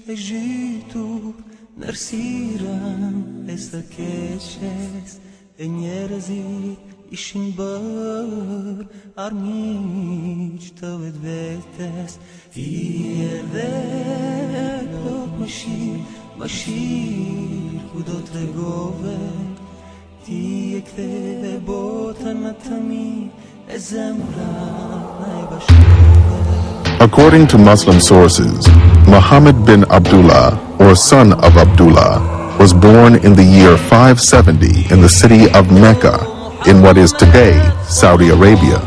ishte zhytur në errësirën e së keqes, e njerëzit ishin bërë armiq të vetvetes. Ti erdhe plot mëshirë ku do t'rregove, ti e ktheve botën në të mirë e zemra e bashkove. According to Muslim sources, Muhammad bin Abdullah, or son of Abdullah, was born in the year 570 in the city of Mecca, in what is today Saudi Arabia.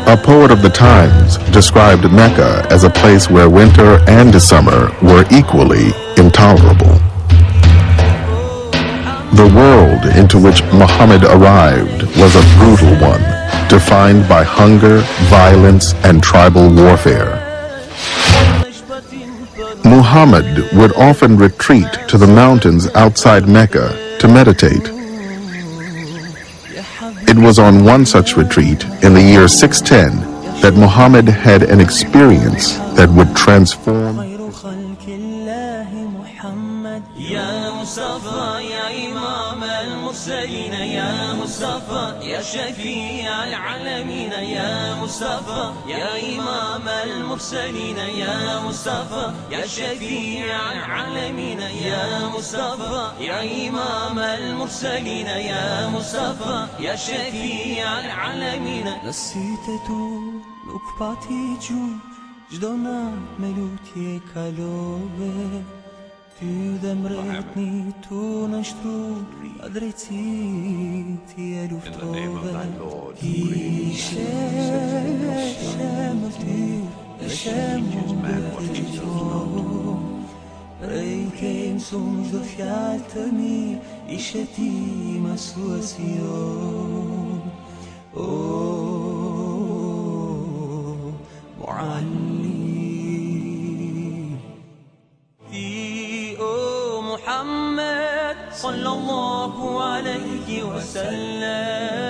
A poet of the times described Mecca as a place where winter and summer were equally intolerable. The world into which Muhammad arrived was a brutal one, defined by hunger, violence, and tribal warfare. Muhammad would often retreat to the mountains outside Mecca to meditate. It was on one such retreat in the year 610 that Muhammad had an experience that would transform. يا مصطفى يا شفيع العالمين يا مصطفى يا إمام المرسلين يا مصطفى يا شفيع العالمين يا مصطفى يا إمام المرسلين يا مصطفى يا شفيع العالمين. Nësitetu nuk pati gjumë, çdo natë me lutje kalove, ty dhe mbretni tu në shtru, a drejtësi ti e luftove. Ishe më fyr, ishe më mbetëro, prej kemë sumë çdo fjallë të mirë, ishe ti mësuesi jon. O Muallim, محمد صلى الله عليه وسلم.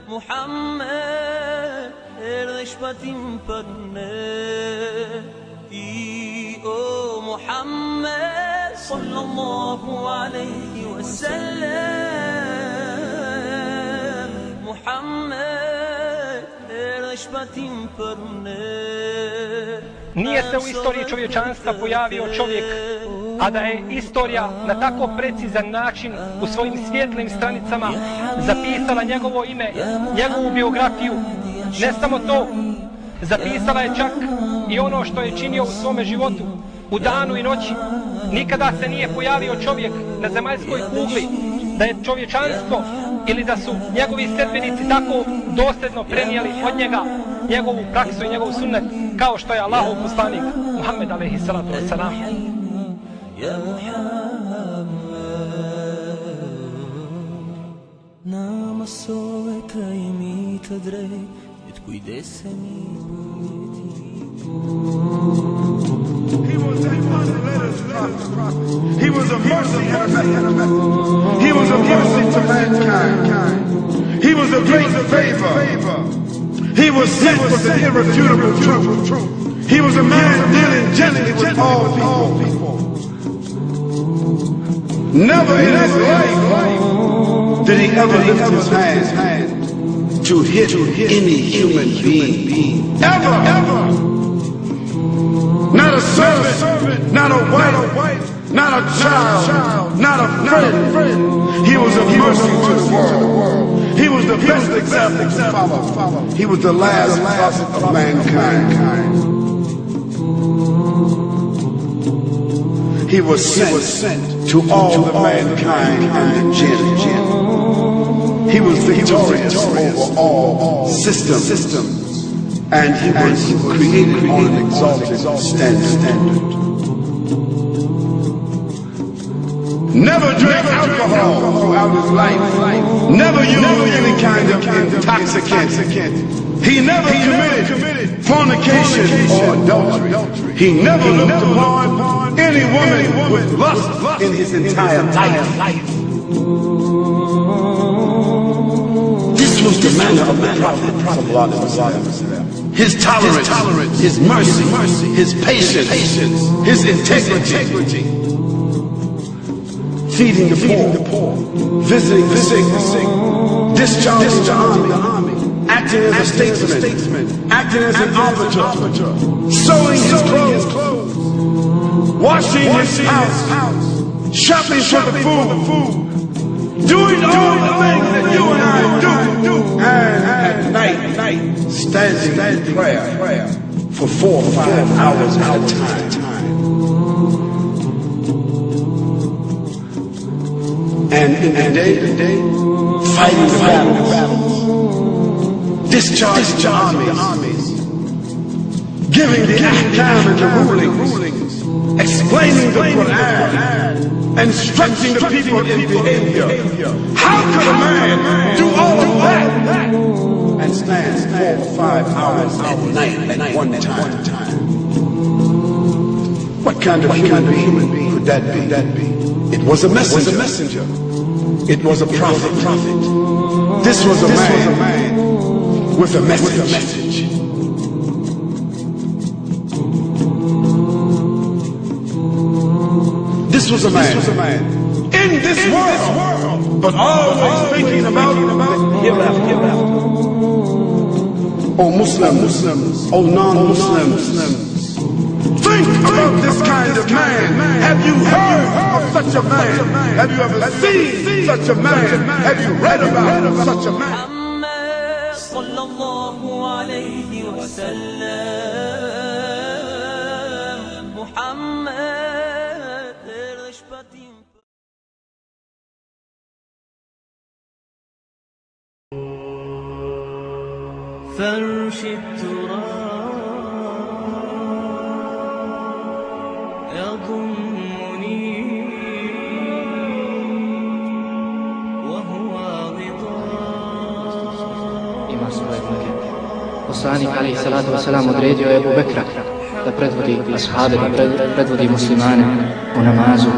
محمد erdhesh patim për ne, ti o Muhammed sallallahu alaihi wasallam. Muhammed erdhesh patim për ne. Nije se u istoriji čovječanstva pojavio čovjek, a da je istorija na tako precizan način u svojim svjetlim stranicama zapisala njegovo ime, njegovu biografiju. Ne samo to, zapisala je čak i ono što je činio u svome životu, u danu i noći. Nikada se nije pojavio čovjek na zemaljskoj kugli da je čovječanstvo ili da su njegovi sledbenici tako dosljedno prenijeli od njega njegovu praksu i njegov sunnet kao što je Allahov poslanik Muhammed alejhi salatu vesselam. يا محمد نامسove kraj mi të drejt, e të kujdeseni He was a He was a mercy and a message. He was a mercy to mankind. He was a great favor. He was sent with an irrefutable truth. He was a man dealing gently with all people. Never in his life did he ever lift his hand to hit any human being. Ever. Not a servant, not a wife, not a child, not a friend. He was a mercy to the world. He was the best example to follow. He was the last prophet of mankind. He was sent to all the mankind and the jinn. He was victorious over all systems, and he was created on an exalted standard. Never drank alcohol throughout his life. Never used any kind of intoxicant. He never committed fornication or adultery. He never looked upon any woman with lust in his entire life. This was the manner of the Prophet. his tolerance, his mercy, his patience, his integrity, feeding the poor, visiting the sick, discharging the army, acting as a statesman, acting as an arbiter, sewing his clothes, washing his house, shopping for the food, doing all the things that you and I do, and at night, standing in prayer for 4 or 5 hours at a time. And in the day, fighting the battles, discharging the armies, giving the ahkam and the rulings, explaining the Quran, instructing the people in behavior. How could a man do all of that and stand 4 or 5 hours at night at one time? What kind of human being could that be? It was a messenger. It was a prophet. This was a man with a message. This was a man in this world, but always thinking about hereafter. Oh Muslims, oh non-Muslims, think about this kind of man. Have you heard of such a man? Have you ever seen such a man? Have you read about such a man? فرش التراب يضمني وهو غطاء. Ima svoje noge. Poslanik alejhi salatu vesselam odredio je Ebu Bekra da predvodi ashabe, da predvodi muslimane u namazu.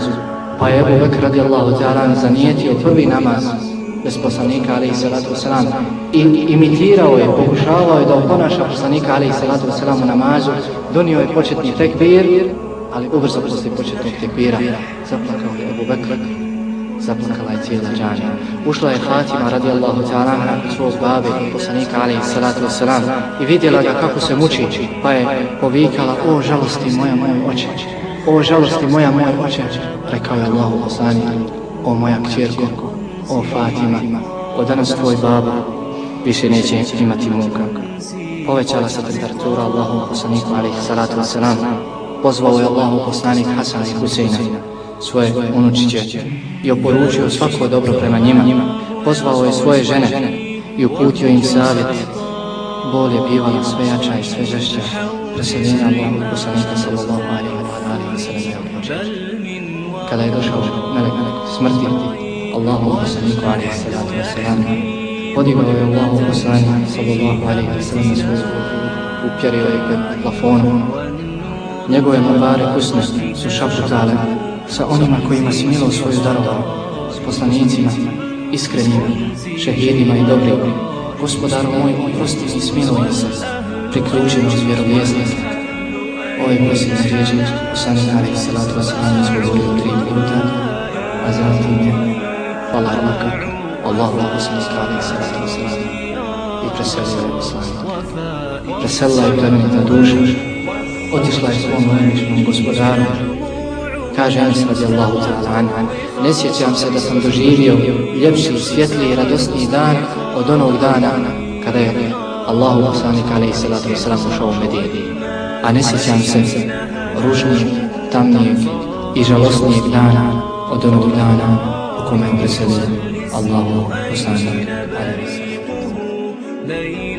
Pa je Ebu Bekr radijallahu ta'ala zanijetio prvi namaz bez poslanika alejhi salatu vesselam i imitirao je, pokušavao je da oponaša poslanika alejhi salatu vesselam u namazu. Donio je početni tekbir, ali ubrzo poslije početnog tekbira zaplakao je Ebu Bekr, zaplakala je cijela džamija. Ušla je Fatima radijallahu ta'ala kod svog babe i poslanika alejhi salatu vesselam i vidjela ga kako se muči, pa je povikala: o žalosti moja, moj oče, o žalosti moja, moj oče. Rekao je Allahu poslanik: o moja kćerko, o Fatima, od danas tvoj baba više neće imati muka. Povećala se temperatura Allahu poslaniku alejhi salatu vesselam. Pozvao je Allahu poslanik Hasana i Huseina, svoje unučiće, i oporučio svako dobro prema njima. Pozvao je svoje žene i uputio im savjet. Bol je bivala sve jača i sve žešća. Preseljenja Allahu poslanika sallallahu alejhi wa sallam je odpočeo. Kada je došao melek smrti Allahu poslaniku alejhi salatu vesselam, podigao je Allahu poslanik sallallahu alejhi wa sallam na svoju ruku, upjerio je pred plafonom. Njegove mubare usne su šaputale sa onima kojima si milo svoju darovao, s poslanicima, iskrenima, šehidima i dobrima. Gospodaru moj, oprosti mi, smiluj se, priključi nas vjerovjesnika. Ove posljednje riječi poslanik alejhi salatu vesselam izgovorio 3 minuta, a zatim je pala ruka Allahu poslanika alejhi salatu vesselam i preselio je poslanik. Preselila je plemenita duša, otišla je svom najvišnom gospodaru. Kaže Anas radijallahu ta'ala anhu: ne sjećam se da sam doživio ljepši, svjetliji i radosniji dan od onog dana kada je Allahu poslanik alejhi salatu vesselam ušao u Medinu. A ne sjećam se ružnijeg, tamnijeg i žalosnijeg dana od onog dana u kome je preselio Allahu poslanik alejhi salatu vesselam.